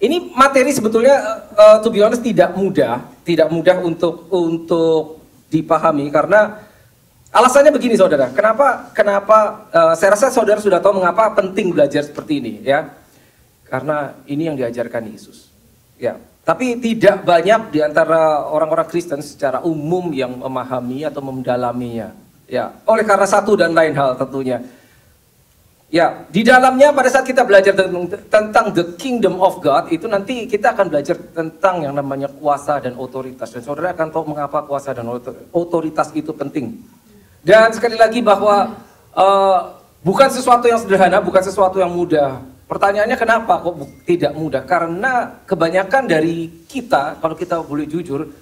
Ini materi sebetulnya to be honest tidak mudah untuk dipahami karena alasannya begini saudara. Kenapa saya rasa saudara sudah tahu mengapa penting belajar seperti ini ya. Karena ini yang diajarkan Yesus. Ya. Tapi tidak banyak di antara orang-orang Kristen secara umum yang memahami atau mendalaminya. Ya, oleh karena satu dan lain hal tentunya. Ya, di dalamnya pada saat kita belajar tentang the kingdom of God, itu nanti kita akan belajar tentang yang namanya kuasa dan otoritas. Dan saudara akan tahu mengapa kuasa dan otoritas itu penting. Dan sekali lagi bahwa bukan sesuatu yang sederhana, bukan sesuatu yang mudah. Pertanyaannya kenapa kok tidak mudah? Karena kebanyakan dari kita, kalau kita boleh jujur,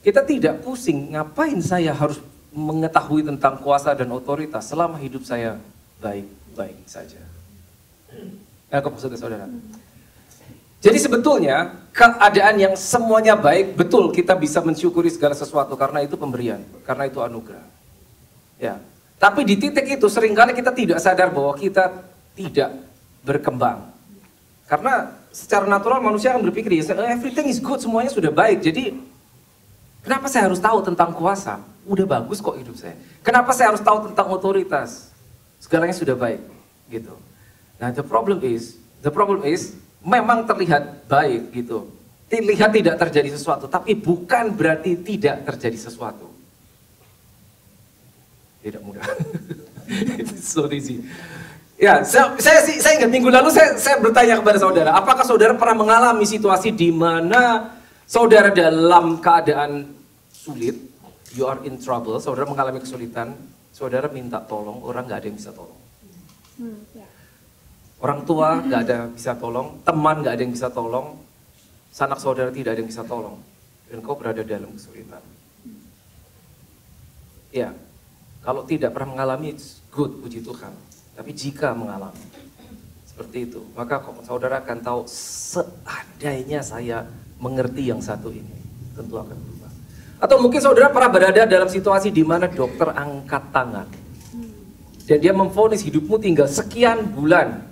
kita tidak pusing. Ngapain saya harus mengetahui tentang kuasa dan otoritas selama hidup saya baik-baik saja. Saudara. Jadi sebetulnya keadaan yang semuanya baik, betul kita bisa mensyukuri segala sesuatu karena itu pemberian, karena itu anugerah. Ya. Tapi di titik itu seringkali kita tidak sadar bahwa kita tidak berkembang. Karena secara natural manusia akan berpikir, everything is good, semuanya sudah baik. Jadi kenapa saya harus tahu tentang kuasa? Udah bagus kok hidup saya. Kenapa saya harus tahu tentang otoritas? Segalanya sudah baik, gitu. Nah, the problem is memang terlihat baik gitu. Terlihat tidak terjadi sesuatu, tapi bukan berarti tidak terjadi sesuatu. Tidak mudah. It's so easy. Ya, saya ingat minggu lalu saya bertanya kepada saudara, apakah saudara pernah mengalami situasi di mana saudara dalam keadaan sulit, you are in trouble, saudara mengalami kesulitan, saudara minta tolong, orang nggak ada yang bisa tolong. Orang tua nggak ada yang bisa tolong, teman nggak ada yang bisa tolong, sanak saudara tidak ada yang bisa tolong, dan kau berada dalam kesulitan. Ya, kalau tidak pernah mengalami, it's good, puji Tuhan. Tapi jika mengalami seperti itu, maka saudara akan tahu seandainya saya mengerti yang satu ini, tentu akan berubah. Atau mungkin saudara pernah berada dalam situasi di mana dokter angkat tangan dan dia memvonis hidupmu tinggal sekian bulan.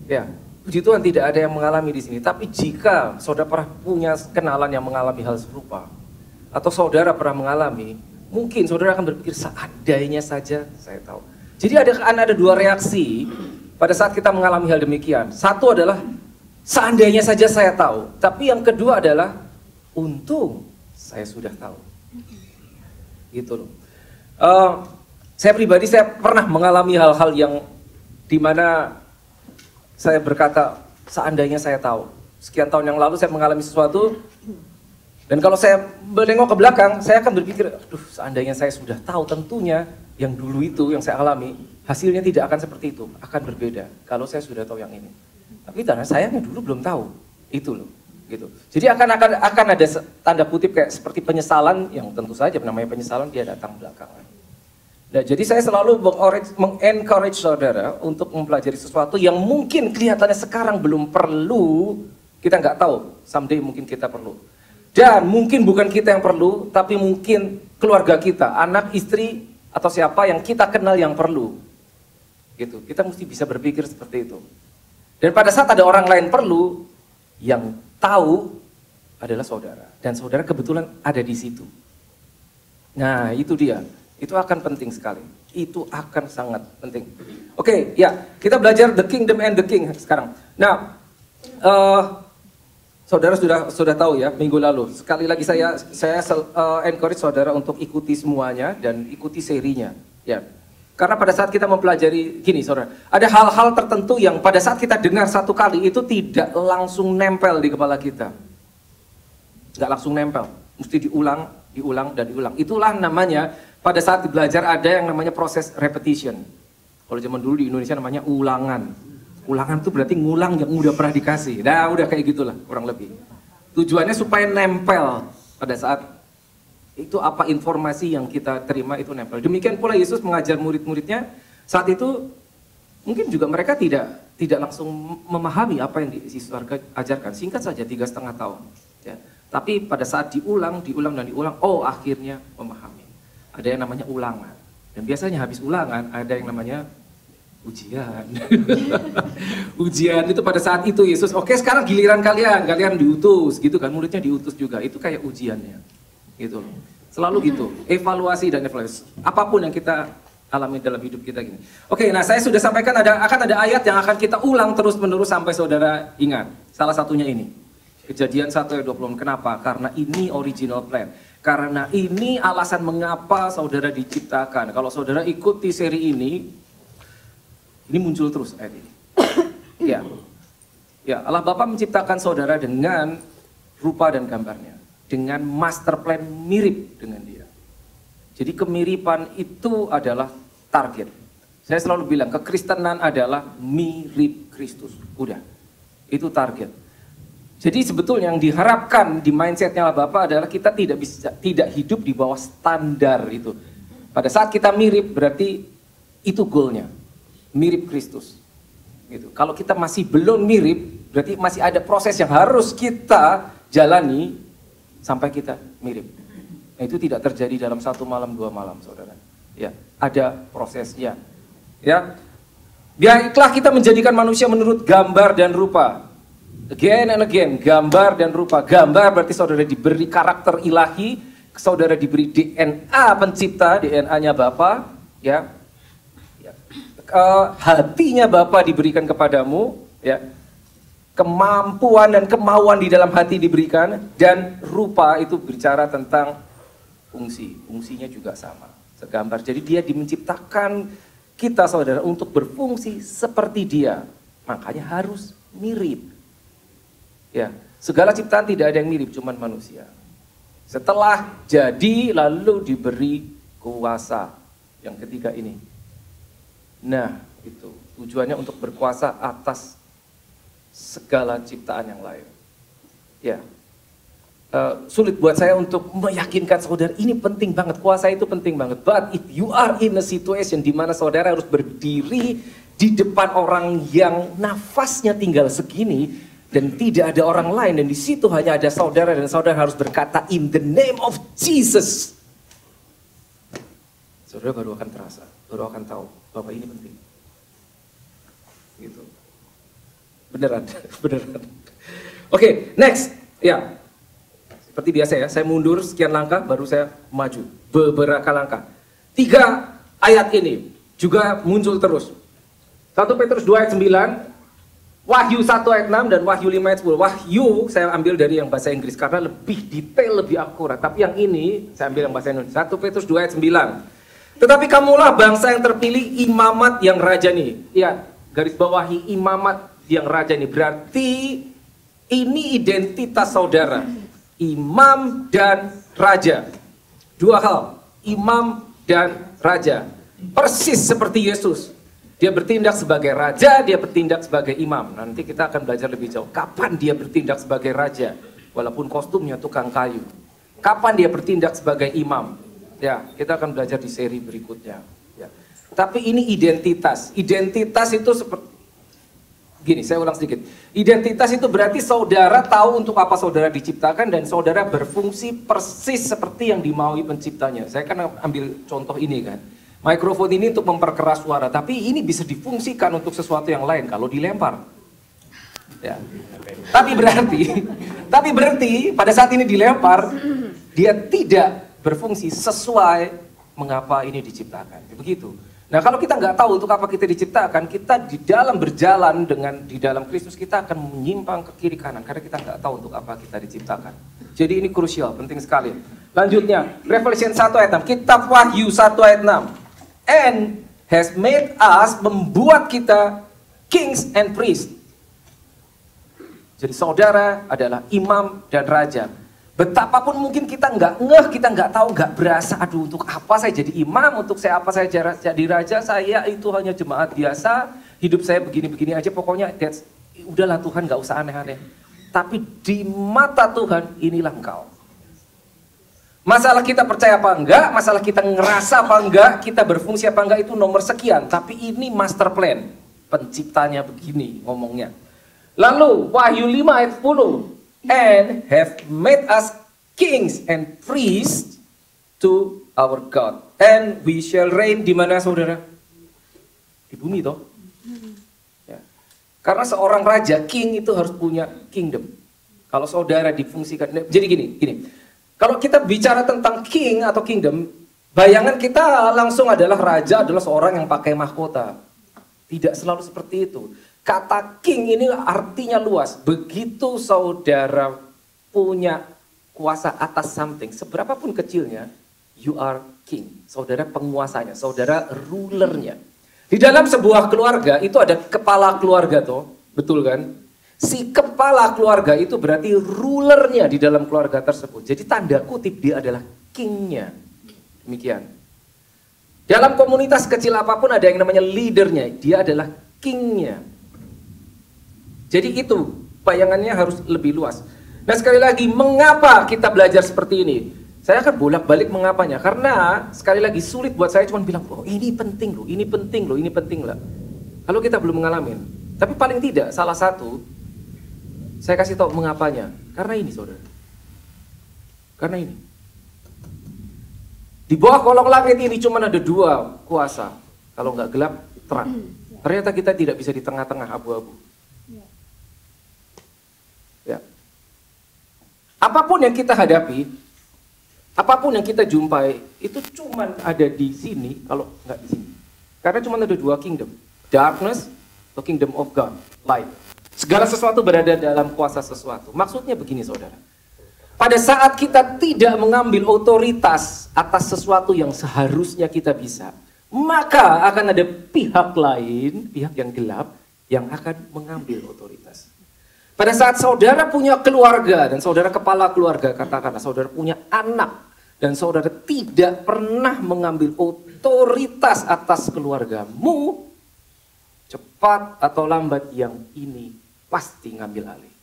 Ya, puji Tuhan tidak ada yang mengalami di sini. Tapi jika saudara pernah punya kenalan yang mengalami hal serupa, atau saudara pernah mengalami, mungkin saudara akan berpikir seandainya saja saya tahu. Jadi ada dua reaksi pada saat kita mengalami hal demikian. Satu adalah seandainya saja saya tahu. Tapi yang kedua adalah untung saya sudah tahu. Gitu loh. Saya pribadi saya pernah mengalami hal-hal yang dimana saya berkata seandainya saya tahu. Sekian tahun yang lalu saya mengalami sesuatu. Dan kalau saya menengok ke belakang, saya akan berpikir, aduh seandainya saya sudah tahu, tentunya yang dulu itu, yang saya alami, hasilnya tidak akan seperti itu, akan berbeda kalau saya sudah tahu yang ini. Tapi karena sayangnya dulu belum tahu, itu loh. Gitu. Jadi akan ada tanda kutip kayak seperti penyesalan, yang tentu saja namanya penyesalan dia datang belakangan. Nah, jadi saya selalu mengencourage saudara untuk mempelajari sesuatu yang mungkin kelihatannya sekarang belum perlu, kita nggak tahu, someday mungkin kita perlu. Dan mungkin bukan kita yang perlu, tapi mungkin keluarga kita, anak, istri, atau siapa yang kita kenal yang perlu. Gitu. Kita mesti bisa berpikir seperti itu. Dan pada saat ada orang lain perlu, yang tahu adalah saudara. Dan saudara kebetulan ada di situ. Nah, itu dia. Itu akan penting sekali. Itu akan sangat penting. Oke, ya, kita belajar the kingdom and the king sekarang. Nah, saudara sudah tahu ya minggu lalu. Sekali lagi saya encourage saudara untuk ikuti semuanya dan ikuti serinya. Ya, karena pada saat kita mempelajari gini, saudara, ada hal-hal tertentu yang pada saat kita dengar satu kali itu tidak langsung nempel di kepala kita. Nggak langsung nempel, mesti diulang dan diulang. Itulah namanya pada saat belajar ada yang namanya proses repetition. Kalau zaman dulu di Indonesia namanya ulangan. Ulangan itu berarti ngulang yang udah pernah dikasih. Nah udah kayak gitulah kurang lebih. Tujuannya supaya nempel pada saat itu apa informasi yang kita terima itu nempel. Demikian pula Yesus mengajar murid-muridnya saat itu mungkin juga mereka tidak langsung memahami apa yang Yesus ajarkan. Singkat saja 3,5 tahun. Ya. Tapi pada saat diulang dan diulang, oh akhirnya memahami. Ada yang namanya ulangan. Dan biasanya habis ulangan ada yang namanya Ujian. Ujian itu pada saat itu Yesus, oke sekarang giliran kalian diutus gitu kan, muridnya diutus juga, itu kayak ujiannya gitu loh. Selalu gitu, evaluasi dan evaluasi. Apapun yang kita alami dalam hidup kita gini. Oke, nah saya sudah sampaikan akan ada ayat yang akan kita ulang terus menerus sampai saudara ingat. Salah satunya ini. Kejadian 1 ayat 20. Kenapa? Karena ini original plan. Karena ini alasan mengapa saudara diciptakan. Kalau saudara ikuti seri ini muncul terus ayat ini. Ya, Allah Bapa menciptakan saudara dengan rupa dan gambarnya, dengan master plan mirip dengan Dia. Jadi kemiripan itu adalah target. Saya selalu bilang kekristenan adalah mirip Kristus. Udah, itu target. Jadi sebetulnya yang diharapkan di mindsetnya Allah Bapa adalah kita tidak hidup di bawah standar itu. Pada saat kita mirip berarti itu goalnya. Mirip Kristus gitu. Kalau kita masih belum mirip, berarti masih ada proses yang harus kita jalani sampai kita mirip. Nah, itu tidak terjadi dalam 1 malam 2 malam, saudara. Ya, ada prosesnya. Ya, baiklah kita menjadikan manusia menurut gambar dan rupa. Again and again, gambar dan rupa. Gambar berarti saudara diberi karakter ilahi, saudara diberi DNA pencipta, DNA-nya Bapa, ya. Hatinya Bapa diberikan kepadamu, ya. Kemampuan dan kemauan di dalam hati diberikan, dan rupa itu bicara tentang fungsinya juga sama, segambar. Jadi Dia menciptakan kita saudara untuk berfungsi seperti Dia, makanya harus mirip. Ya, segala ciptaan tidak ada yang mirip, cuman manusia. Setelah jadi lalu diberi kuasa. Yang ketiga ini. Nah, itu tujuannya untuk berkuasa atas segala ciptaan yang lain. Ya, sulit buat saya untuk meyakinkan saudara ini penting banget, kuasa itu penting banget. But if you are in a situation di mana saudara harus berdiri di depan orang yang nafasnya tinggal segini dan tidak ada orang lain, dan di situ hanya ada saudara, dan saudara harus berkata in the name of Jesus, saudara baru akan terasa, baru akan tahu bahwa ini penting. Gitu. Beneran, beneran. Oke, next. Ya, seperti biasa ya, saya mundur sekian langkah, baru saya maju beberapa langkah. 3 ayat ini juga muncul terus. 1 Petrus 2 ayat 9, Wahyu 1 ayat 6, dan Wahyu 5 ayat 10. Wahyu saya ambil dari yang bahasa Inggris karena lebih detail, lebih akurat. Tapi yang ini saya ambil yang bahasa Indonesia. 1 Petrus 2 ayat 9. Tetapi kamulah bangsa yang terpilih, imamat yang rajani. Ya, garis bawahi imamat yang rajani. Berarti ini identitas saudara. Imam dan raja. 2 hal, imam dan raja. Persis seperti Yesus. Dia bertindak sebagai raja, dia bertindak sebagai imam. Nanti kita akan belajar lebih jauh. Kapan dia bertindak sebagai raja? Walaupun kostumnya tukang kayu. Kapan dia bertindak sebagai imam? Ya, kita akan belajar di seri berikutnya. Ya. Tapi ini identitas. Identitas itu seperti gini, saya ulang sedikit. Identitas itu berarti saudara tahu untuk apa saudara diciptakan dan saudara berfungsi persis seperti yang dimaui penciptanya. Saya kan ambil contoh ini kan. Mikrofon ini untuk memperkeras suara, tapi ini bisa difungsikan untuk sesuatu yang lain kalau dilempar. Ya. Tapi berarti pada saat ini dilempar, dia tidak berfungsi sesuai mengapa ini diciptakan. Begitu. Nah, kalau kita nggak tahu untuk apa kita diciptakan, kita di dalam berjalan di dalam Kristus kita akan menyimpang ke kiri kanan karena kita nggak tahu untuk apa kita diciptakan. Jadi ini krusial, penting sekali. Lanjutnya, Revelation 1 ayat 6, Kitab Wahyu 1 ayat 6. And has made us, membuat kita kings and priests. Jadi saudara adalah imam dan raja. Betapapun mungkin kita nggak ngeh, kita nggak tahu, nggak berasa, aduh untuk apa saya jadi imam, untuk saya apa saya jadi raja, saya itu hanya jemaat biasa, hidup saya begini-begini aja, pokoknya udahlah Tuhan nggak usah aneh-aneh. Tapi di mata Tuhan inilah engkau. Masalah kita percaya apa enggak, masalah kita ngerasa apa enggak, kita berfungsi apa enggak itu nomor sekian, tapi ini master plan, penciptanya begini ngomongnya. Lalu Wahyu 5 ayat 10. And have made us kings and priests to our God. And we shall reign di mana saudara? Di bumi toh. Karena seorang raja, king itu harus punya kingdom. Kalau saudara difungsikan, jadi gini. Kalau kita bicara tentang king atau kingdom, bayangan kita langsung adalah raja adalah seorang yang pakai mahkota. Tidak selalu seperti itu. Kata king ini artinya luas. Begitu saudara punya kuasa atas something, seberapapun kecilnya, you are king. Saudara penguasanya, saudara rulernya. Di dalam sebuah keluarga itu ada kepala keluarga toh, betul kan? Si kepala keluarga itu berarti rulernya di dalam keluarga tersebut. Jadi tanda kutip dia adalah kingnya. Demikian. Dalam komunitas kecil apapun ada yang namanya leadernya, dia adalah kingnya. Jadi itu bayangannya harus lebih luas. Nah sekali lagi, mengapa kita belajar seperti ini? Saya akan bolak-balik mengapanya, karena sekali lagi sulit buat saya cuma bilang, oh ini penting loh, ini penting loh, ini penting lah. Kalau kita belum mengalami, tapi paling tidak salah satu, saya kasih tahu mengapanya. Karena ini saudara, karena ini. Di bawah kolong langit ini cuma ada dua kuasa, kalau nggak gelap, terang. Ternyata kita tidak bisa di tengah-tengah abu-abu. Ya. Apapun yang kita hadapi, apapun yang kita jumpai, itu cuma ada di sini, kalau nggak di sini. Karena cuma ada dua kingdom. Darkness atau kingdom of God, light. Segala sesuatu berada dalam kuasa sesuatu. Maksudnya begini saudara. Pada saat kita tidak mengambil otoritas atas sesuatu yang seharusnya kita bisa, maka akan ada pihak lain, pihak yang gelap, yang akan mengambil otoritas. Pada saat saudara punya keluarga dan saudara kepala keluarga, katakanlah saudara punya anak dan saudara tidak pernah mengambil otoritas atas keluargamu, cepat atau lambat yang ini pasti ngambil alih.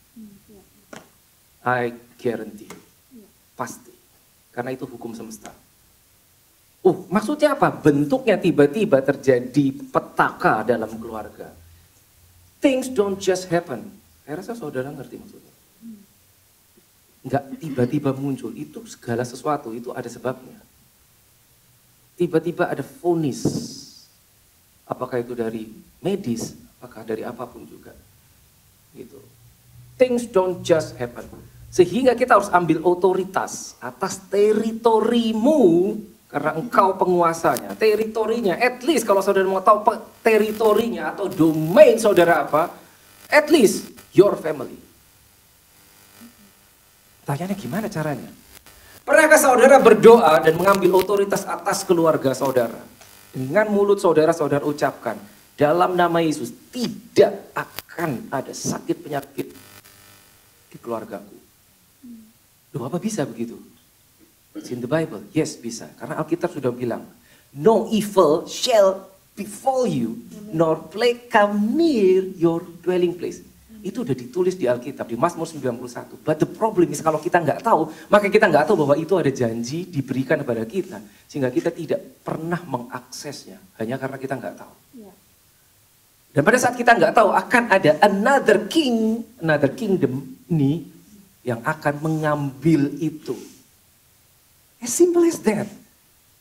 I guarantee. Pasti. Karena itu hukum semesta. Maksudnya apa? Bentuknya tiba-tiba terjadi petaka dalam keluarga. Things don't just happen. Saya rasa saudara ngerti maksudnya. Enggak tiba-tiba muncul, itu segala sesuatu, itu ada sebabnya. Tiba-tiba ada vonis. Apakah itu dari medis, apakah dari apapun juga. Gitu. Things don't just happen. Sehingga kita harus ambil otoritas atas teritorimu, karena engkau penguasanya. Teritorinya, at least kalau saudara mau tahu teritorinya atau domain saudara apa, at least your family. Tanyanya gimana caranya? Pernahkah saudara berdoa dan mengambil otoritas atas keluarga saudara? Dengan mulut saudara ucapkan, dalam nama Yesus tidak akan ada sakit penyakit di keluargaku. Loh, apa bisa begitu? It's in the Bible. Yes, bisa. Karena Alkitab sudah bilang, no evil shall befall you, nor plague come near your dwelling place. Itu udah ditulis di Alkitab, di Mazmur 91. But the problem is kalau kita nggak tahu, maka kita nggak tahu bahwa itu ada janji diberikan kepada kita. Sehingga kita tidak pernah mengaksesnya, hanya karena kita nggak tahu. Dan pada saat kita nggak tahu, akan ada another kingdom nih, yang akan mengambil itu. As simple as that.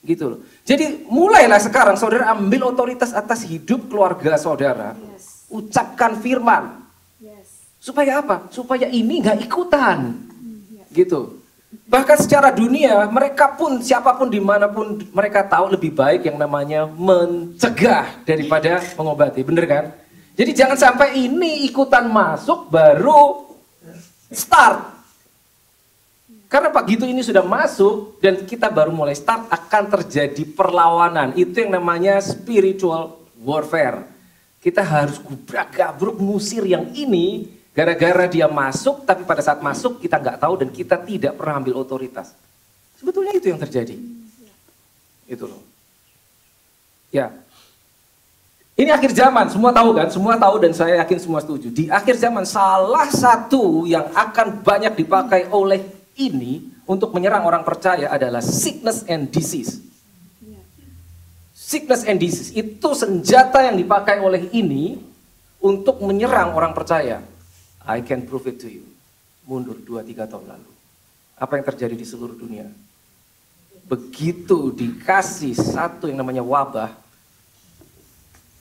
Gitu loh. Jadi mulailah sekarang saudara ambil otoritas atas hidup keluarga saudara. Yes. Ucapkan firman. Yes. Supaya apa? Supaya ini nggak ikutan. Gitu. Bahkan secara dunia, mereka pun, siapapun dimanapun, mereka tahu lebih baik yang namanya mencegah daripada mengobati. Bener kan? Jadi jangan sampai ini ikutan masuk baru start. Karena begitu ini sudah masuk dan kita baru mulai start, akan terjadi perlawanan. Itu yang namanya spiritual warfare. Kita harus gubrak-gabruk ngusir yang ini gara-gara dia masuk, tapi pada saat masuk kita nggak tahu dan kita tidak pernah ambil otoritas. Sebetulnya itu yang terjadi. Itu loh. Ya. Ini akhir zaman, semua tahu kan? Semua tahu dan saya yakin semua setuju. Di akhir zaman salah satu yang akan banyak dipakai oleh ini untuk menyerang orang percaya adalah sickness and disease. Sickness and disease itu senjata yang dipakai oleh ini untuk menyerang orang percaya. I can prove it to you. Mundur 2-3 tahun lalu. Apa yang terjadi di seluruh dunia? Begitu dikasih satu yang namanya wabah,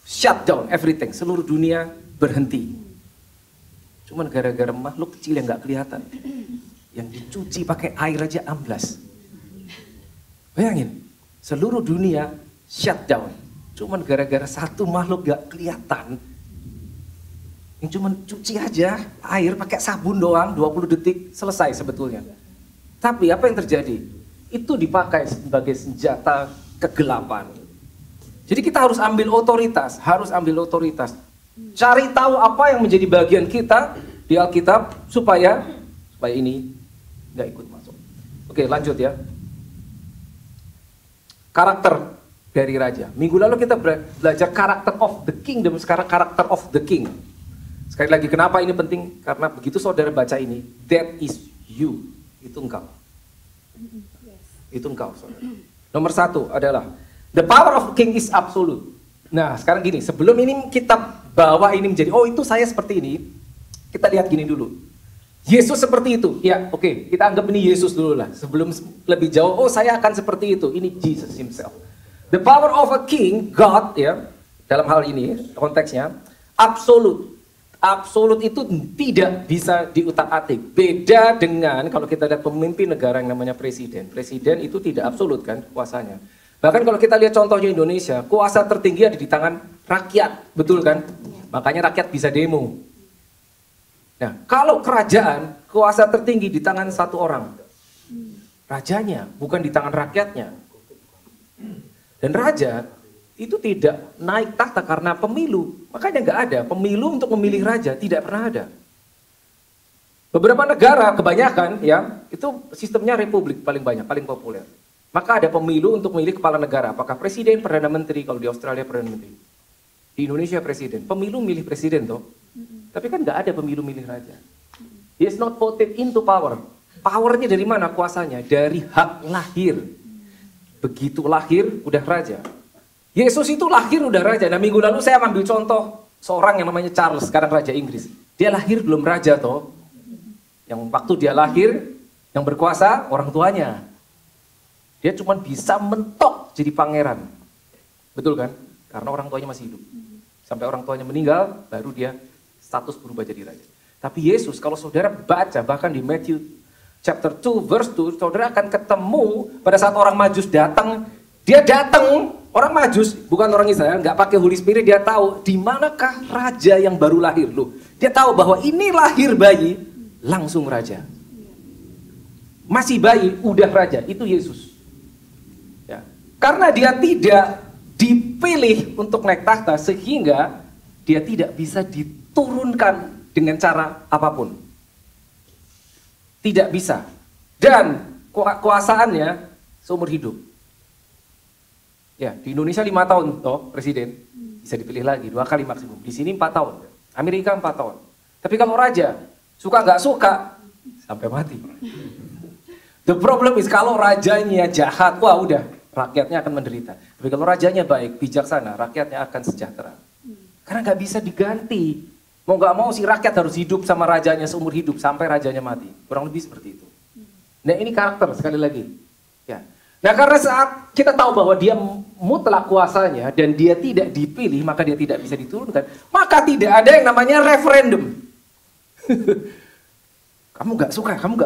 shut down everything, seluruh dunia berhenti. Cuman gara-gara makhluk kecil yang nggak kelihatan. Yang dicuci pakai air aja amblas. Bayangin, seluruh dunia shutdown. Cuman gara-gara satu makhluk gak kelihatan. Yang cuman cuci aja air pakai sabun doang 20 detik selesai sebetulnya. Tapi apa yang terjadi? Itu dipakai sebagai senjata kegelapan. Jadi kita harus ambil otoritas, Cari tahu apa yang menjadi bagian kita di Alkitab supaya ini nggak ikut masuk. Oke, lanjut ya. Karakter dari raja. Minggu lalu kita belajar karakter of the kingdom, sekarang karakter of the king. Sekali lagi, kenapa ini penting? Karena begitu saudara baca ini, that is you. Itu engkau. Itu engkau, saudara. Nomor 1 adalah, the power of king is absolute. Nah, sekarang gini, sebelum ini kita bawa ini menjadi, oh itu saya seperti ini, kita lihat gini dulu. Yesus seperti itu, ya oke, kita anggap ini Yesus dulu lah. Sebelum lebih jauh, oh saya akan seperti itu. Ini Jesus himself. The power of a king, God, ya, dalam hal ini, konteksnya, absolute. Absolut itu tidak bisa diutak-atik. Beda dengan kalau kita lihat pemimpin negara yang namanya presiden. Presiden itu tidak absolut kan kuasanya. Bahkan kalau kita lihat contohnya Indonesia, kuasa tertinggi ada di tangan rakyat, betul kan? Makanya rakyat bisa demo. Nah, kalau kerajaan, kuasa tertinggi di tangan satu orang. Rajanya, bukan di tangan rakyatnya. Dan raja itu tidak naik tahta karena pemilu. Makanya nggak ada. Pemilu untuk memilih raja tidak pernah ada. Beberapa negara, kebanyakan ya, itu sistemnya republik paling banyak, paling populer. Maka ada pemilu untuk memilih kepala negara. Apakah presiden, perdana menteri, kalau di Australia perdana menteri. Di Indonesia presiden. Pemilu milih presiden toh. Tapi kan nggak ada pemilu milih raja. He is not voted into power. Powernya dari mana kuasanya? Dari hak lahir. Begitu lahir, udah raja. Yesus itu lahir udah raja. Nah, minggu lalu saya ambil contoh seorang yang namanya Charles, sekarang Raja Inggris. Dia lahir belum raja toh. Yang waktu dia lahir, yang berkuasa orang tuanya. Dia cuma bisa mentok jadi pangeran. Betul kan? Karena orang tuanya masih hidup. Sampai orang tuanya meninggal, baru dia status berubah jadi raja. Tapi Yesus, kalau saudara baca, bahkan di Matthew chapter 2, verse 2, saudara akan ketemu pada saat orang Majus datang, dia datang, orang Majus, bukan orang Israel, nggak pakai Holy Spirit, dia tahu di manakah raja yang baru lahir. Loh, dia tahu bahwa ini lahir bayi, langsung raja. Masih bayi, udah raja, itu Yesus. Ya. Karena dia tidak dipilih untuk naik tahta, sehingga dia tidak bisa diturunkan dengan cara apapun. Tidak bisa. Dan kuasaannya seumur hidup. Ya, di Indonesia 5 tahun toh presiden, bisa dipilih lagi 2 kali maksimum. Di sini 4 tahun, Amerika 4 tahun. Tapi kalau raja, suka nggak suka, sampai mati. The problem is kalau rajanya jahat, wah udah, rakyatnya akan menderita. Tapi kalau rajanya baik, bijaksana, rakyatnya akan sejahtera. Karena nggak bisa diganti. Mau nggak mau si rakyat harus hidup sama rajanya seumur hidup, sampai rajanya mati. Kurang lebih seperti itu. Nah ini karakter sekali lagi. Ya. Nah karena saat kita tahu bahwa dia mutlak kuasanya dan dia tidak dipilih, maka dia tidak bisa diturunkan, maka tidak ada yang namanya referendum. Kamu nggak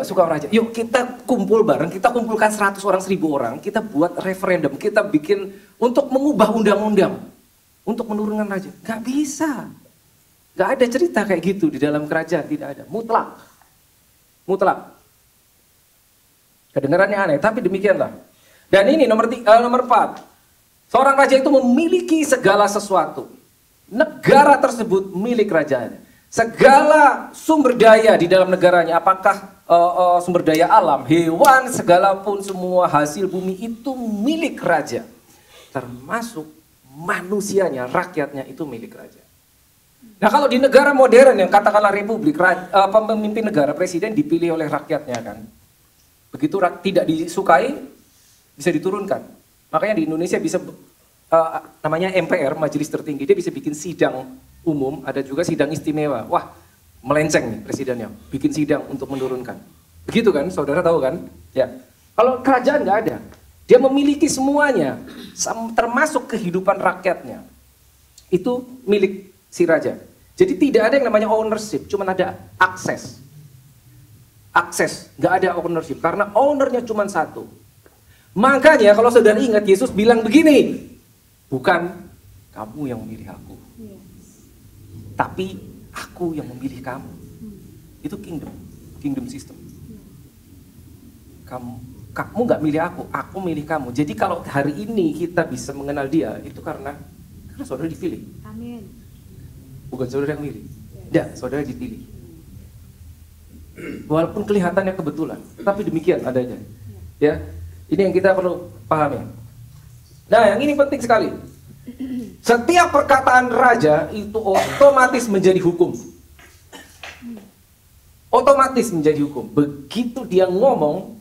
suka raja, yuk kita kumpul bareng, kita kumpulkan 100 orang, 1000 orang, kita buat referendum, kita bikin untuk mengubah undang-undang, untuk menurunkan raja. Nggak bisa, nggak ada cerita kayak gitu di dalam kerajaan, tidak ada, mutlak. Kedengarannya aneh, tapi demikianlah. Dan ini nomor 4. Seorang raja itu memiliki segala sesuatu. Negara tersebut milik rajanya. Segala sumber daya di dalam negaranya, apakah sumber daya alam, hewan, segala pun semua hasil bumi itu milik raja. Termasuk manusianya, rakyatnya itu milik raja. Nah kalau di negara modern yang katakanlah republik, pemimpin negara, presiden dipilih oleh rakyatnya kan. Begitu tidak disukai, bisa diturunkan. Makanya di Indonesia bisa namanya MPR, Majelis Tertinggi, dia bisa bikin sidang umum, ada juga sidang istimewa. Wah, melenceng nih presidennya, bikin sidang untuk menurunkan. Begitu kan, saudara tahu kan? Ya. Kalau kerajaan nggak ada, dia memiliki semuanya, termasuk kehidupan rakyatnya. Itu milik si raja. Jadi tidak ada yang namanya ownership, cuma ada akses. Akses, nggak ada ownership, karena ownernya cuma satu. Makanya kalau saudara ingat, Yesus bilang begini, bukan kamu yang memilih aku, tapi aku yang memilih kamu. Itu kingdom system. Kamu nggak milih aku milih kamu. Jadi kalau hari ini kita bisa mengenal dia, itu karena saudara dipilih. Amin. Bukan saudara yang milih. Tidak, saudara dipilih. Walaupun kelihatannya kebetulan, tapi demikian adanya. Ya, ini yang kita perlu pahami. Nah, yang ini penting sekali. Setiap perkataan raja itu otomatis menjadi hukum. Otomatis menjadi hukum. Begitu dia ngomong,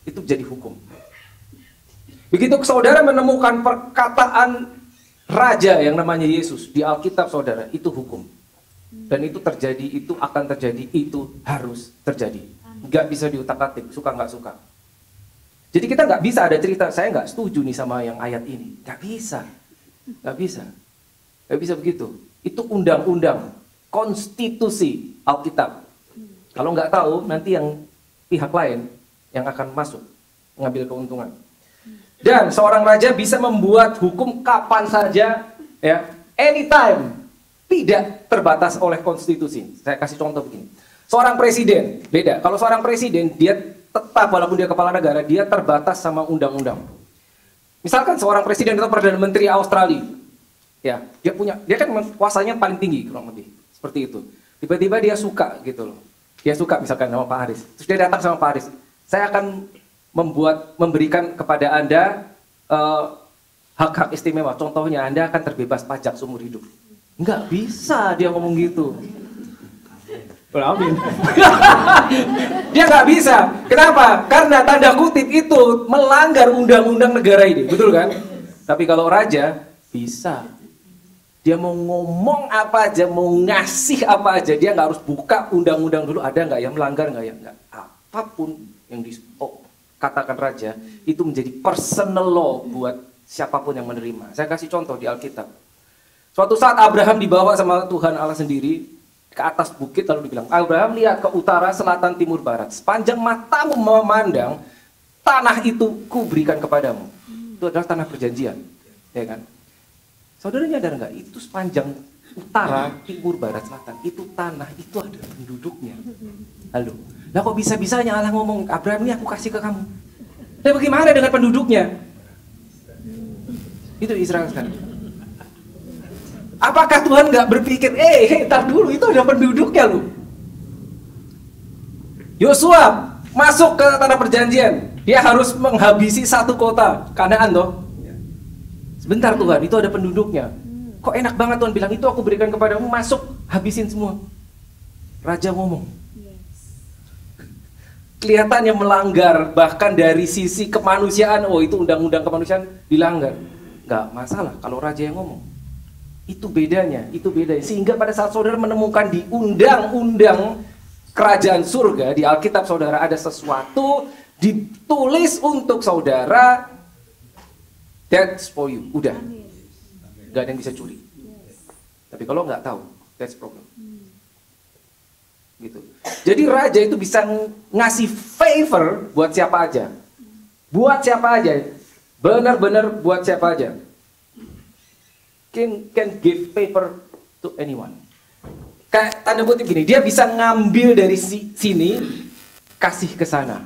itu jadi hukum. Begitu saudara menemukan perkataan raja yang namanya Yesus di Alkitab saudara, itu hukum. Dan itu terjadi, itu akan terjadi, itu harus terjadi. Nggak bisa diutak-atik, suka nggak suka. Jadi kita nggak bisa ada cerita, saya nggak setuju nih sama yang ayat ini. Nggak bisa. Nggak bisa. Nggak bisa begitu. Itu undang-undang, konstitusi Alkitab. Kalau nggak tahu, nanti yang pihak lain yang akan masuk, mengambil keuntungan. Dan seorang raja bisa membuat hukum kapan saja, ya, anytime. Tidak terbatas oleh konstitusi. Saya kasih contoh begini. Seorang presiden, beda. Kalau seorang presiden, dia tetap walaupun dia kepala negara, dia terbatas sama undang-undang. Misalkan seorang presiden atau Perdana Menteri Australia, ya, dia kan kuasanya paling tinggi kurang lebih. Seperti itu. Tiba-tiba dia suka gitu loh. Dia suka misalkan sama Pak Haris. Terus dia datang sama Pak Haris. Saya akan memberikan kepada Anda hak-hak istimewa. Contohnya Anda akan terbebas pajak seumur hidup. Nggak bisa dia ngomong gitu. Amin. Dia nggak bisa. Kenapa? Karena tanda kutip itu melanggar undang-undang negara ini, betul kan? Tapi kalau raja bisa. Dia mau ngomong apa aja, mau ngasih apa aja, dia nggak harus buka undang-undang dulu. Ada nggak yang melanggar nggak ya? Nggak. Apapun yang katakan raja itu menjadi personal law buat siapapun yang menerima. Saya kasih contoh di Alkitab. Suatu saat Abraham dibawa sama Tuhan Allah sendiri ke atas bukit, lalu dibilang, Abraham lihat ke utara, selatan, timur, barat. Sepanjang matamu memandang, tanah itu kuberikan kepadamu. Itu adalah tanah perjanjian, ya kan? Saudara nyadar nggak? Itu sepanjang utara, timur, barat, selatan. Itu tanah, itu ada penduduknya. Halo. Lah kok bisa-bisanya Allah ngomong, Abraham ini aku kasih ke kamu. Nah bagaimana dengan penduduknya? Itu Israel sekarang. Apakah Tuhan nggak berpikir, tar dulu, itu ada penduduknya loh. Yosua masuk ke tanah perjanjian, dia harus menghabisi satu kota, Kanaan toh. Sebentar Tuhan, itu ada penduduknya. Kok enak banget Tuhan bilang, itu aku berikan kepadamu, masuk, habisin semua. Raja ngomong. Kelihatannya melanggar, bahkan dari sisi kemanusiaan, itu undang-undang kemanusiaan dilanggar. Nggak masalah kalau raja yang ngomong. Itu bedanya. Sehingga pada saat saudara menemukan di undang-undang kerajaan surga, di Alkitab saudara ada sesuatu ditulis untuk saudara, that's for you. Udah. Gak ada yang bisa curi. Tapi kalau nggak tahu, that's problem. Gitu. Jadi raja itu bisa ngasih favor buat siapa aja. Buat siapa aja. Benar-benar buat siapa aja. Can give favor to anyone. Kayak tanda kutip gini, dia bisa ngambil dari sini, kasih ke sana.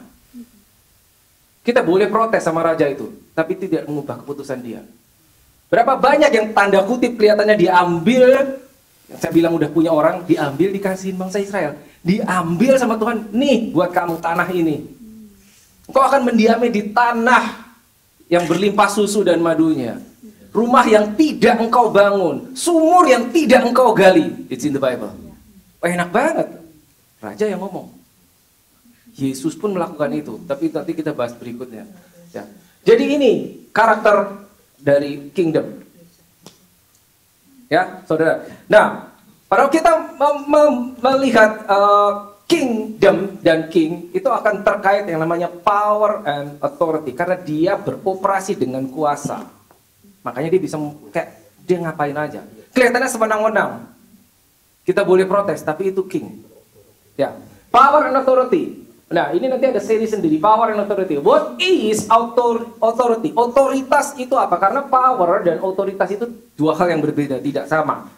Kita boleh protes sama raja itu, tapi tidak mengubah keputusan dia. Berapa banyak yang tanda kutip kelihatannya diambil, yang saya bilang udah punya orang, diambil dikasihin bangsa Israel. Diambil sama Tuhan, nih buat kamu tanah ini. Engkau akan mendiami di tanah yang berlimpah susu dan madunya. Rumah yang tidak engkau bangun, sumur yang tidak engkau gali. It's in the Bible. Enak banget. Raja yang ngomong. Yesus pun melakukan itu, tapi nanti kita bahas berikutnya. Ya. Jadi ini karakter dari kingdom. Ya, saudara. Nah, kalau kita melihat kingdom dan king, itu akan terkait yang namanya power and authority, karena dia beroperasi dengan kuasa. Makanya dia bisa kayak dia ngapain aja. Kelihatannya semenang-menang. Kita boleh protes, tapi itu king. Ya, power and authority. Nah, ini nanti ada seri sendiri, power and authority. What is authority? Otoritas itu apa? Karena power dan otoritas itu dua hal yang berbeda, tidak sama.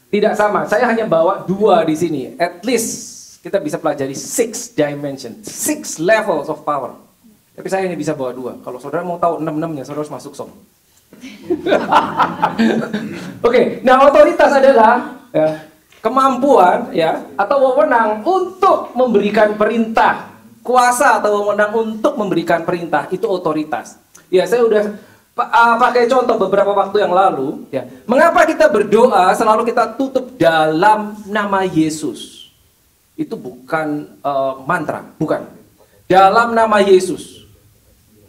Tidak sama. Saya hanya bawa dua di sini. At least kita bisa pelajari 6 dimension, 6 levels of power. Tapi saya hanya bisa bawa dua. Kalau saudara mau tahu 6-6-nya, saudara harus masuk som. Oke, nah otoritas adalah ya, kemampuan ya atau wewenang untuk memberikan perintah. Kuasa atau wewenang untuk memberikan perintah, itu otoritas. Ya, saya udah pakai contoh beberapa waktu yang lalu. Ya, mengapa kita berdoa selalu kita tutup dalam nama Yesus? Itu bukan mantra, bukan. Dalam nama Yesus.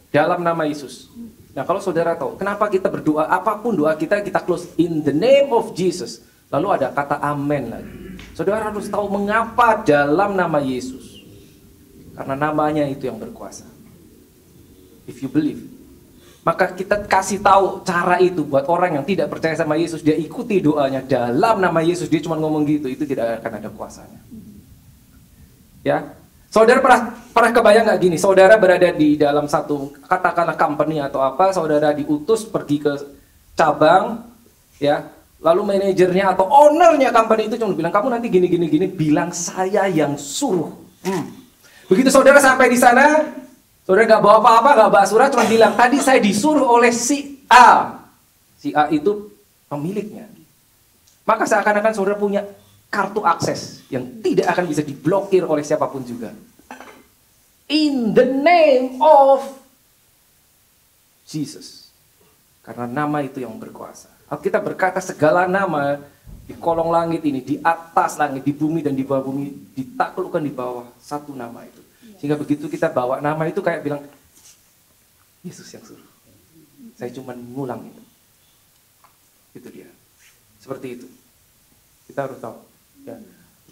Dalam nama Yesus. Nah, kalau saudara tahu, kenapa kita berdoa, apapun doa kita close in the name of Jesus. Lalu ada kata amen lagi. Saudara harus tahu mengapa dalam nama Yesus. Karena namanya itu yang berkuasa. If you believe. Maka kita kasih tahu cara itu buat orang yang tidak percaya sama Yesus. Dia ikuti doanya dalam nama Yesus. Dia cuma ngomong gitu. Itu tidak akan ada kuasanya. Ya, saudara pernah kebayang nggak gini? Saudara berada di dalam satu katakanlah company atau apa. Saudara diutus pergi ke cabang. Ya, lalu manajernya atau ownernya company itu cuma bilang, kamu nanti gini. Bilang saya yang suruh. Begitu saudara sampai di sana, saudara nggak bawa apa-apa, nggak bawa surat, cuma bilang, tadi saya disuruh oleh si A. Si A itu pemiliknya. Maka seakan-akan saudara punya kartu akses yang tidak akan bisa diblokir oleh siapapun juga. In the name of Jesus. Karena nama itu yang berkuasa. Kita berkata segala nama di kolong langit ini, di atas langit, di bumi dan di bawah bumi, ditaklukkan di bawah satu nama itu. Sehingga begitu kita bawa nama itu kayak bilang, Yesus yang suruh. Saya cuma ngulang itu. Itu dia. Seperti itu. Kita harus tahu. Ya.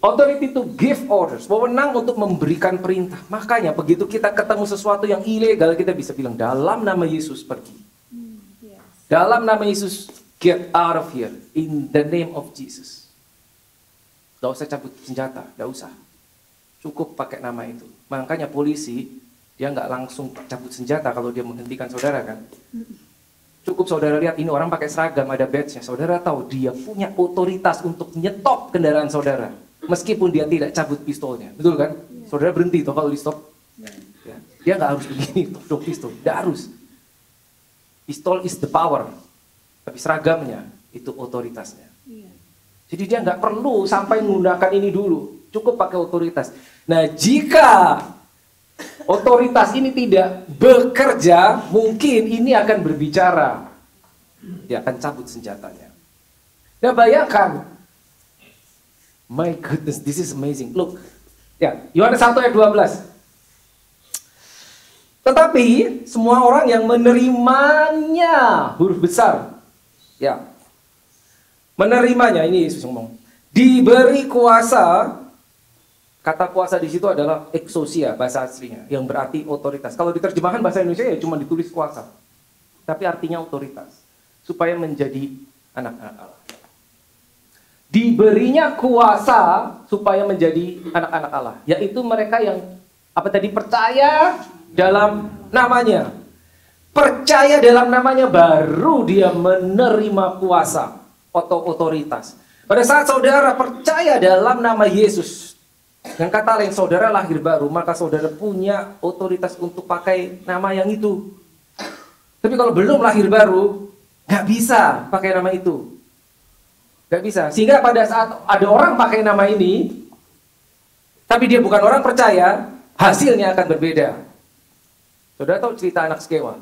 Authority to give orders. Wewenang untuk memberikan perintah. Makanya begitu kita ketemu sesuatu yang ilegal, kita bisa bilang, dalam nama Yesus pergi. Dalam nama Yesus, get out of here. In the name of Jesus. Gak usah cabut senjata. Gak usah. Cukup pakai nama itu. Makanya polisi, dia nggak langsung cabut senjata kalau dia menghentikan saudara kan. Cukup saudara lihat, ini orang pakai seragam, ada badge-nya. Saudara tahu dia punya otoritas untuk nyetop kendaraan saudara. Meskipun dia tidak cabut pistolnya. Betul kan? Saudara berhenti tuh kalau di stop. Ya. Dia nggak harus begini, tok pistol. Nggak harus. Pistol is the power. Tapi seragamnya, itu otoritasnya. Jadi dia nggak perlu sampai menggunakan ini dulu. Cukup pakai otoritas. Nah, jika otoritas ini tidak bekerja, mungkin ini akan berbicara. Dia akan cabut senjatanya. Nah, bayangkan. My goodness, this is amazing. Look, ya, Yohanes 1 ayat 12. Tetapi semua orang yang menerimanya, huruf besar. Ya. Menerimanya, ini Yesus ngomong. Diberi kuasa. Kata kuasa di situ adalah exousia, bahasa aslinya, yang berarti otoritas. Kalau diterjemahkan bahasa Indonesia ya cuma ditulis kuasa. Tapi artinya otoritas. Supaya menjadi anak-anak Allah. Diberinya kuasa supaya menjadi anak-anak Allah. Yaitu mereka yang percaya dalam namanya. Percaya dalam namanya baru dia menerima kuasa atau otoritas. Pada saat saudara percaya dalam nama Yesus, dengan kata lain, saudara lahir baru, maka saudara punya otoritas untuk pakai nama yang itu. Tapi kalau belum lahir baru, nggak bisa pakai nama itu. Nggak bisa. Sehingga pada saat ada orang pakai nama ini, tapi dia bukan orang percaya, hasilnya akan berbeda. Saudara tahu cerita anak Skewa?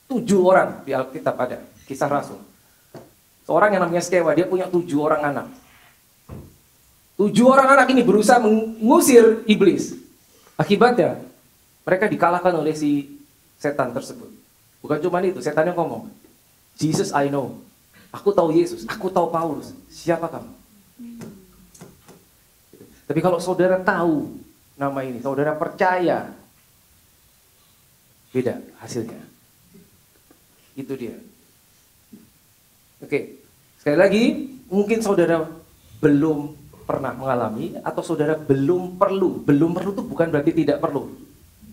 7 orang di Alkitab ada, Kisah Rasul. Seorang yang namanya Skewa, dia punya 7 orang anak. 7 orang anak ini berusaha mengusir iblis. Akibatnya, mereka dikalahkan oleh si setan tersebut. Bukan cuma itu, setannya ngomong, Jesus I know. Aku tahu Yesus, aku tahu Paulus. Siapa kamu? Tapi kalau saudara tahu nama ini, saudara percaya, beda hasilnya. Itu dia. Oke, sekali lagi, mungkin saudara belum pernah mengalami atau saudara belum perlu. Belum perlu itu bukan berarti tidak perlu.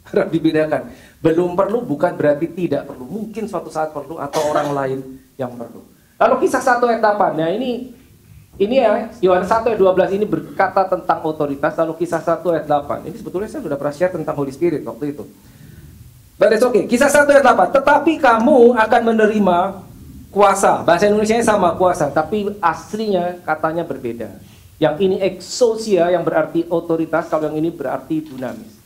Harap dibedakan. Belum perlu bukan berarti tidak perlu. Mungkin suatu saat perlu atau orang lain yang perlu. Lalu kisah 1 ayat 8. Nah ini ya, Yohanes 1 ayat 12 ini berkata tentang otoritas. Lalu kisah 1 ayat 8. Ini sebetulnya saya sudah pernah share tentang Holy Spirit waktu itu. But it's okay. Kisah 1 ayat 8. Tetapi kamu akan menerima kuasa. Bahasa Indonesianya sama, kuasa. Tapi aslinya katanya berbeda. Yang ini exousia yang berarti otoritas. Kalau yang ini berarti dunamis.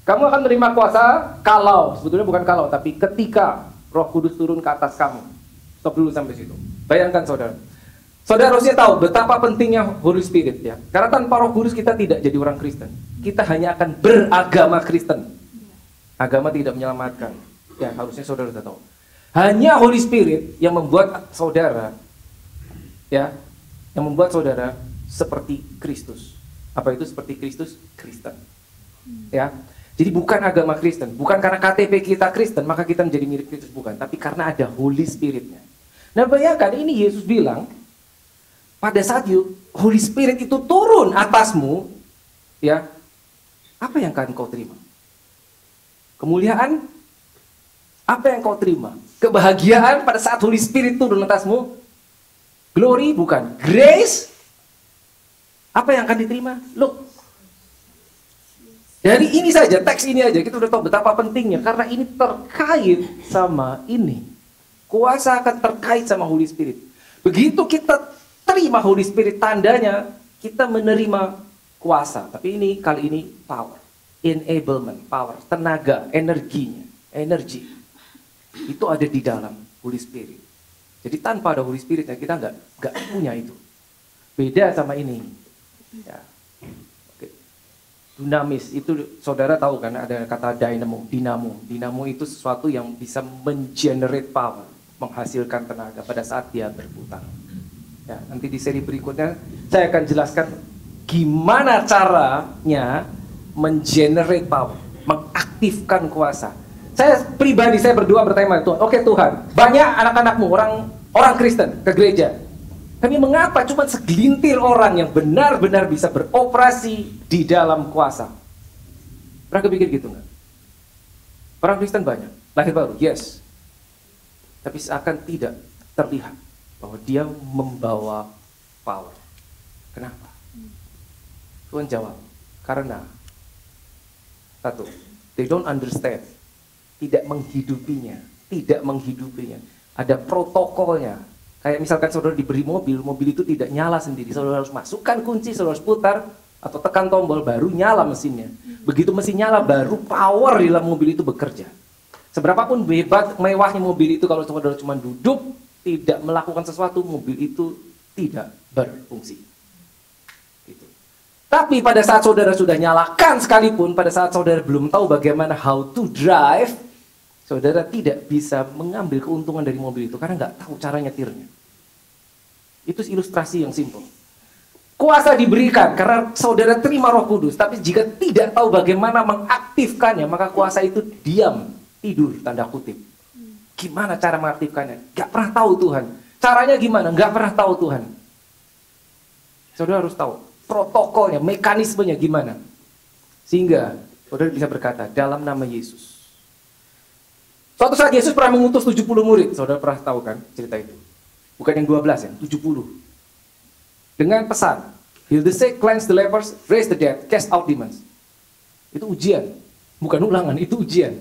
Kamu akan menerima kuasa kalau, sebetulnya bukan kalau, tapi ketika Roh Kudus turun ke atas kamu. Stop dulu sampai situ. Bayangkan saudara. Saudara harusnya tahu betapa pentingnya Holy Spirit ya. Karena tanpa Roh Kudus kita tidak jadi orang Kristen. Kita hanya akan beragama Kristen. Agama tidak menyelamatkan. Ya, harusnya saudara sudah tahu. Hanya Holy Spirit yang membuat saudara ya, yang membuat saudara seperti Kristus. Apa itu seperti Kristus? Kristen. Ya. Jadi bukan agama Kristen, bukan karena KTP kita Kristen maka kita menjadi mirip Kristus, bukan, tapi karena ada Holy Spirit-nya. Nah, bayangkan ini Yesus bilang pada saat Holy Spirit itu turun atasmu, ya, apa yang akan kau terima? Kemuliaan? Apa yang kau terima? Kebahagiaan pada saat Holy Spirit turun atasmu? Glory? Bukan. Grace? Apa yang akan diterima? Look. Dari ini saja, teks ini aja, kita udah tahu betapa pentingnya. Karena ini terkait sama ini. Kuasa akan terkait sama Holy Spirit. Begitu kita terima Holy Spirit, tandanya kita menerima kuasa. Tapi ini kali ini power. Enablement, power, tenaga, energinya. Energi. Itu ada di dalam Holy Spirit. Jadi tanpa ada Holy Spirit, ya kita nggak punya itu. Beda sama ini. Ya. Dunamis itu saudara tahu kan, ada kata dinamo. Dinamo itu sesuatu yang bisa mengenerate power, menghasilkan tenaga pada saat dia berputar. Ya, nanti di seri berikutnya saya akan jelaskan gimana caranya mengenerate power, mengaktifkan kuasa. Saya pribadi saya berdoa bertanya Tuhan, oke Tuhan, banyak anak-anakmu orang Kristen ke gereja. Tapi mengapa cuma segelintir orang yang benar-benar bisa beroperasi di dalam kuasa? Pernah kepikir gitu nggak? Orang Kristen banyak, lahir baru, yes. Tapi seakan tidak terlihat bahwa dia membawa power. Kenapa? Tuhan jawab, karena satu, they don't understand, tidak menghidupinya. Ada protokolnya. Kayak misalkan saudara diberi mobil itu tidak nyala sendiri. Saudara harus masukkan kunci, saudara harus putar atau tekan tombol baru nyala mesinnya. Begitu mesin nyala baru power di dalam mobil itu bekerja. Seberapapun hebat mewahnya mobil itu, kalau saudara cuma duduk tidak melakukan sesuatu, mobil itu tidak berfungsi. Gitu. Tapi pada saat saudara sudah nyalakan sekalipun, pada saat saudara belum tahu bagaimana how to drive, saudara tidak bisa mengambil keuntungan dari mobil itu karena nggak tahu cara nyetirnya. Itu ilustrasi yang simpel. Kuasa diberikan karena saudara terima Roh Kudus, tapi jika tidak tahu bagaimana mengaktifkannya, maka kuasa itu diam, tidur, tanda kutip. Gimana cara mengaktifkannya? Nggak pernah tahu Tuhan. Caranya gimana? Nggak pernah tahu Tuhan. Saudara harus tahu protokolnya, mekanismenya gimana. Sehingga saudara bisa berkata, dalam nama Yesus. Suatu saat Yesus pernah mengutus 70 murid. Saudara pernah tahu kan cerita itu? Bukan yang 12 ya, 70. Dengan pesan, heal the sick, cleanse the lepers, raise the dead, cast out demons. Itu ujian. Bukan ulangan, itu ujian.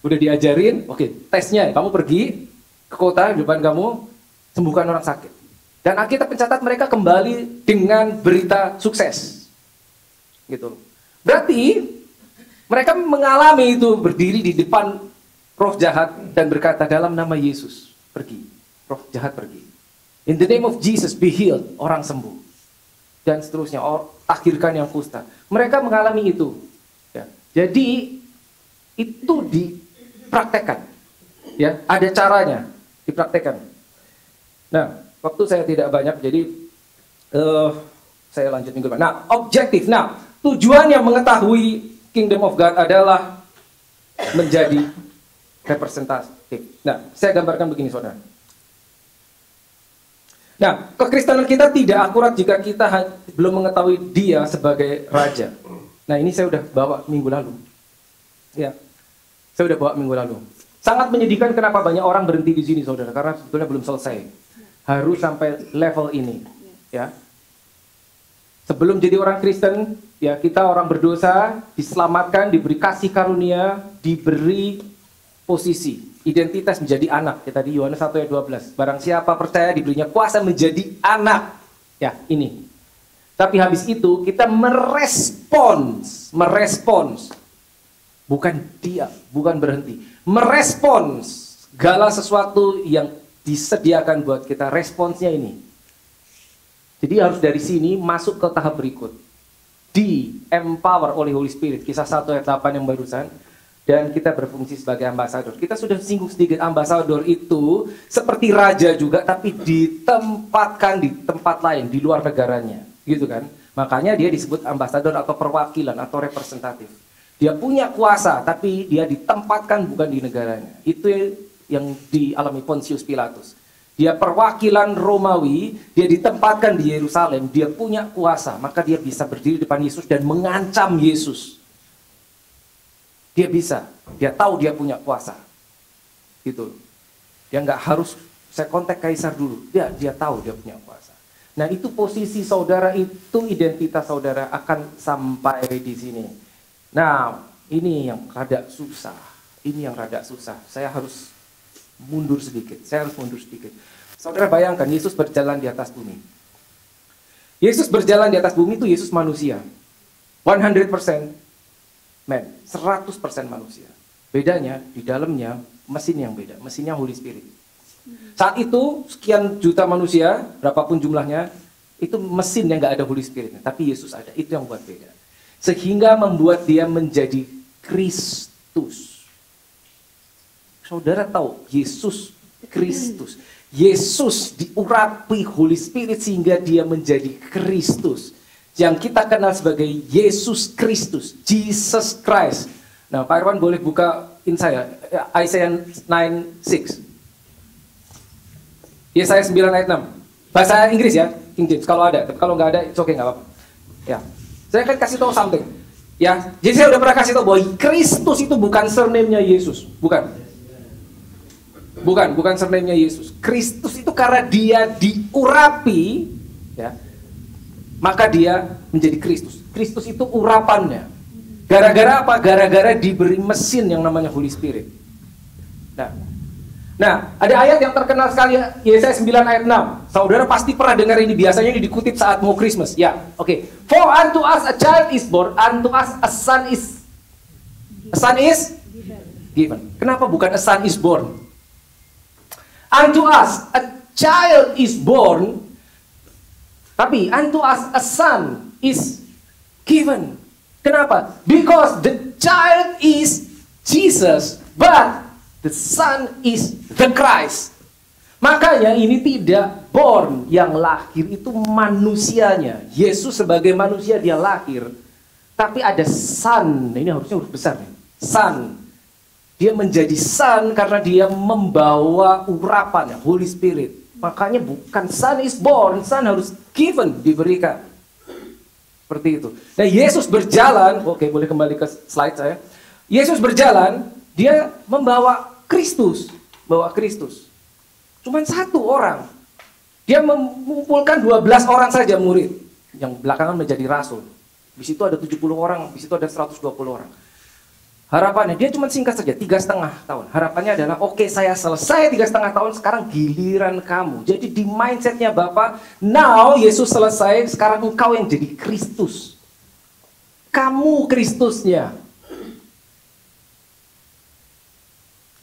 Udah diajarin, oke, tesnya. Kamu pergi ke kota di depan kamu, sembuhkan orang sakit. Dan Alkitab mencatat mereka kembali dengan berita sukses. Gitu. Berarti mereka mengalami itu, berdiri di depan roh jahat dan berkata, dalam nama Yesus pergi. Roh jahat pergi. In the name of Jesus be healed. Orang sembuh. Dan seterusnya. Akhirkan yang kusta. Mereka mengalami itu. Ya. Jadi itu dipraktekkan. Ya, ada caranya dipraktekkan. Nah, waktu saya tidak banyak, jadi saya lanjut minggu depan. Nah, objektif. Nah, tujuan yang mengetahui Kingdom of God adalah menjadi representatif. Nah, saya gambarkan begini, saudara. Nah, kekristenan kita tidak akurat jika kita belum mengetahui dia sebagai raja. Nah, ini saya udah bawa minggu lalu. Ya, saya udah bawa minggu lalu. Sangat menyedihkan kenapa banyak orang berhenti di sini, saudara, karena sebetulnya belum selesai. Harus sampai level ini, ya. Sebelum jadi orang Kristen, ya kita orang berdosa, diselamatkan, diberi kasih karunia, diberi posisi, identitas menjadi anak. Kita di Yohanes 1 ayat 12. Barang siapa percaya diberinya kuasa menjadi anak. Ya, ini. Tapi habis itu kita merespons. Bukan diam, bukan berhenti. Merespons segala sesuatu yang disediakan buat kita. Responsnya ini. Jadi harus dari sini masuk ke tahap berikut. Di empower oleh Holy Spirit. Kisah 1 ayat 8 yang barusan. Dan kita berfungsi sebagai ambasador. Kita sudah singgung sedikit, ambasador itu seperti raja juga, tapi ditempatkan di tempat lain, di luar negaranya. Gitu kan? Makanya dia disebut ambasador atau perwakilan atau representatif. Dia punya kuasa, tapi dia ditempatkan bukan di negaranya. Itu yang dialami Pontius Pilatus. Dia perwakilan Romawi, dia ditempatkan di Yerusalem, dia punya kuasa, maka dia bisa berdiri di depan Yesus dan mengancam Yesus. Dia bisa, dia tahu dia punya kuasa. Gitu. Dia nggak harus, saya kontak kaisar dulu, dia tahu dia punya kuasa. Nah itu posisi saudara, itu identitas saudara akan sampai di sini. Nah ini yang rada susah, saya harus mundur sedikit, Saudara bayangkan, Yesus berjalan di atas bumi. Yesus berjalan di atas bumi itu Yesus manusia. 100% man, 100% manusia. Bedanya, di dalamnya mesin yang beda, mesinnya Holy Spirit. Saat itu, sekian juta manusia, berapapun jumlahnya, itu mesin yang nggak ada Holy Spirit. Tapi Yesus ada, itu yang buat beda. Sehingga membuat dia menjadi Kristus. Saudara tahu, Yesus Kristus. Yesus diurapi Holy Spirit sehingga dia menjadi Kristus. Yang kita kenal sebagai Yesus Kristus, Jesus Christ. Nah, Pak Irwan boleh bukain saya, Isaiah 9:6. Yesaya 9 ayat 6. Bahasa Inggris ya, King James. Kalau ada, tapi kalau nggak ada, it's okay, nggak apa-apa. Ya, saya akan kasih tahu something. Ya, jadi saya udah pernah kasih tahu bahwa Kristus itu bukan surname-nya Yesus, bukan surname-nya Yesus. Kristus itu karena dia diurapi, ya, maka dia menjadi Kristus. Kristus itu urapannya. Gara-gara apa? Gara-gara diberi mesin yang namanya Holy Spirit. Nah, ada ayat yang terkenal sekali, Yesaya 9 ayat 6. Saudara pasti pernah dengar ini, biasanya ini dikutip saat mau Christmas. Ya, oke. For unto us a child is born, unto us a son is given. Kenapa bukan a son is born? Unto us a child is born, tapi unto us a son is given. Kenapa? Because the child is Jesus, but the son is the Christ. Makanya ini tidak born, yang lahir itu manusianya. Yesus sebagai manusia dia lahir, tapi ada son. Ini harusnya huruf besar nih. Son. Dia menjadi son karena dia membawa urapan, Holy Spirit. Makanya bukan son is born, son harus given, diberikan. Seperti itu. Nah, Yesus berjalan, oke, boleh kembali ke slide saya. Yesus berjalan, dia membawa Kristus, Cuman satu orang. Dia mengumpulkan 12 orang saja murid, yang belakangan menjadi rasul. Di situ ada 70 orang, di situ ada 120 orang. Harapannya, dia cuma singkat saja, 3,5 tahun. Harapannya adalah, oke, saya selesai 3,5 tahun, sekarang giliran kamu. Jadi di mindsetnya Bapak, now Yesus selesai, sekarang engkau yang jadi Kristus. Kamu Kristusnya.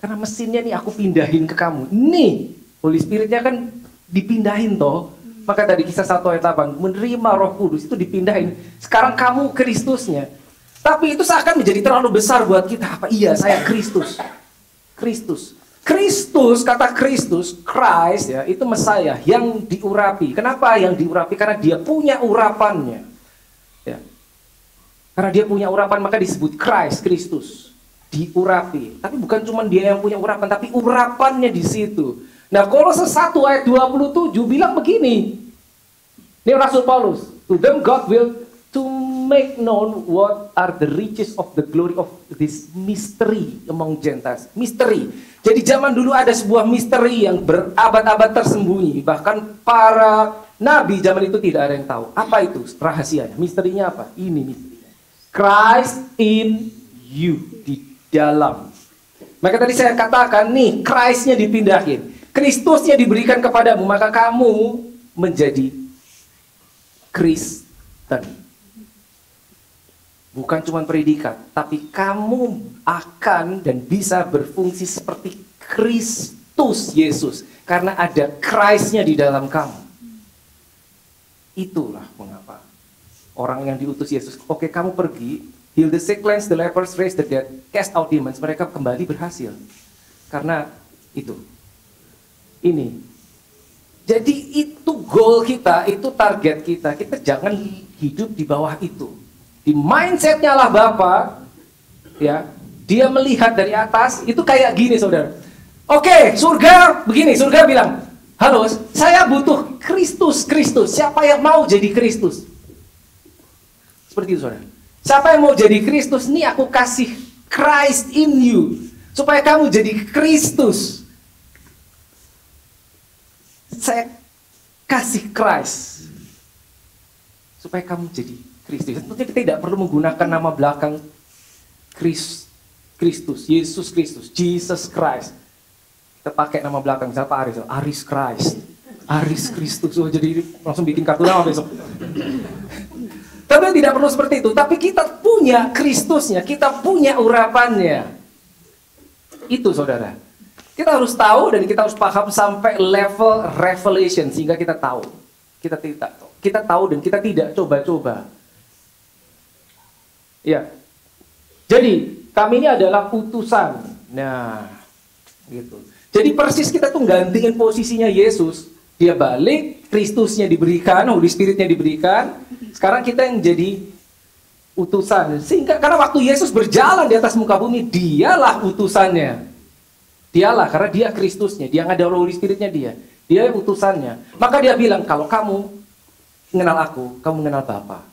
Karena mesinnya nih aku pindahin ke kamu. Nih, Holy Spiritnya kan dipindahin toh. Maka tadi kisah 1 ayat 8, menerima Roh Kudus itu dipindahin. Sekarang kamu Kristusnya. Tapi itu seakan menjadi terlalu besar buat kita. Apa? Iya, saya Kristus. Kristus, kata Kristus, Christ ya, itu Mesias yang diurapi. Kenapa yang diurapi? Karena dia punya urapannya. Ya. Karena dia punya urapan maka disebut Christ, Kristus. Diurapi. Tapi bukan cuma dia yang punya urapan, tapi urapannya di situ. Nah, Kolose 1 ayat 27 bilang begini. Ini Rasul Paulus. To them God will to make known what are the riches of the glory of this mystery among Gentiles. Misteri. Jadi zaman dulu ada sebuah misteri yang berabad-abad tersembunyi. Bahkan para nabi zaman itu tidak ada yang tahu. Apa itu rahasianya? Misterinya apa? Ini misterinya. Christ in you. Di dalam. Maka tadi saya katakan nih, Christ-nya dipindahin. Kristusnya diberikan kepadamu, maka kamu menjadi Kristen. Bukan cuma predikat, tapi kamu akan dan bisa berfungsi seperti Kristus Yesus. Karena ada Christ-nya di dalam kamu. Itulah mengapa orang yang diutus Yesus, oke kamu pergi, heal the sick, cleanse the lepers, raise the dead, cast out demons, mereka kembali berhasil. Karena itu. Ini. Jadi itu goal kita, itu target kita. Kita jangan hidup di bawah itu. Di mindsetnya Allah Bapa, ya, dia melihat dari atas, itu kayak gini saudara. Oke, surga begini, surga bilang, halo, saya butuh Kristus. Siapa yang mau jadi Kristus? Seperti itu saudara. Siapa yang mau jadi Kristus? Nih aku kasih Christ in you, supaya kamu jadi Kristus. Saya kasih Christ supaya kamu jadi Kristus. Tentunya kita tidak perlu menggunakan nama belakang Kristus, Yesus Kristus, Jesus Christ. Kita pakai nama belakang, misalnya Pak Aris, Aris Christ, Aris Kristus. Oh, jadi langsung bikin kartu nama besok. Tapi tidak perlu seperti itu. Tapi kita punya Kristusnya, kita punya urapannya. Itu saudara. Kita harus tahu dan kita harus paham sampai level revelation sehingga kita tahu. Kita tahu dan kita tidak coba-coba. Ya. Jadi, kami ini adalah utusan. Nah, gitu. Jadi persis kita tuh gantiin posisinya Yesus. Dia balik, Kristusnya diberikan, Holy Spirit-nya diberikan. Sekarang kita yang jadi utusan. Sehingga karena waktu Yesus berjalan di atas muka bumi, dialah utusannya. Dialah, karena dia Kristusnya, dia yang ada Holy Spirit-nya dia yang utusannya. Maka dia bilang, kalau kamu mengenal aku, kamu mengenal Bapa.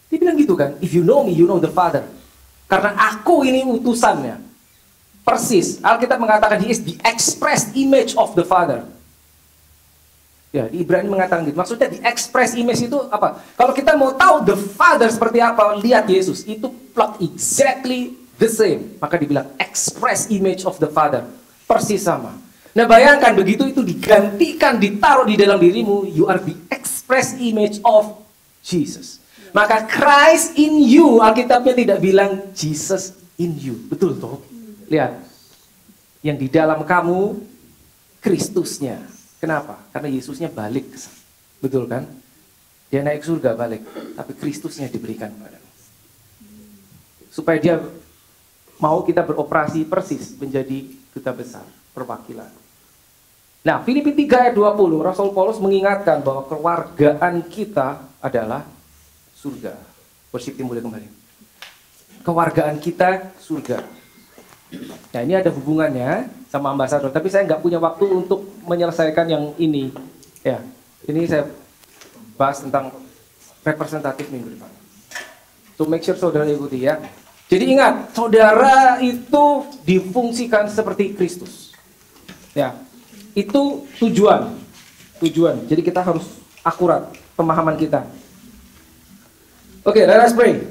Dia bilang gitu kan, if you know me, you know the Father. Karena aku ini utusannya. Persis, Alkitab mengatakan he is the express image of the Father. Ya, di Ibrani mengatakan gitu. Maksudnya the express image itu apa? Kalau kita mau tahu the Father seperti apa, lihat Yesus. Itu plot exactly the same. Maka dibilang express image of the Father. Persis sama. Nah bayangkan begitu itu digantikan, ditaruh di dalam dirimu, you are the express image of Jesus. Maka Christ in you, Alkitabnya tidak bilang Jesus in you. Betul toh? Lihat. Yang di dalam kamu, Kristusnya. Kenapa? Karena Yesusnya balik. Betul kan? Dia naik surga balik. Tapi Kristusnya diberikan kepadamu. Supaya dia mau kita beroperasi persis menjadi duta besar, perwakilan. Nah, Filipi 3 ayat 20, Rasul Paulus mengingatkan bahwa kewargaan kita adalah surga. Worship team boleh kembali. Kewargaan kita surga. Nah, ini ada hubungannya sama ambasador, tapi saya nggak punya waktu untuk menyelesaikan yang ini. Ya, ini saya bahas tentang representatif minggu depan. So make sure saudara ikuti ya. Jadi ingat, saudara itu difungsikan seperti Kristus. Ya, itu tujuan. Jadi kita harus akurat pemahaman kita. Oke, let us pray.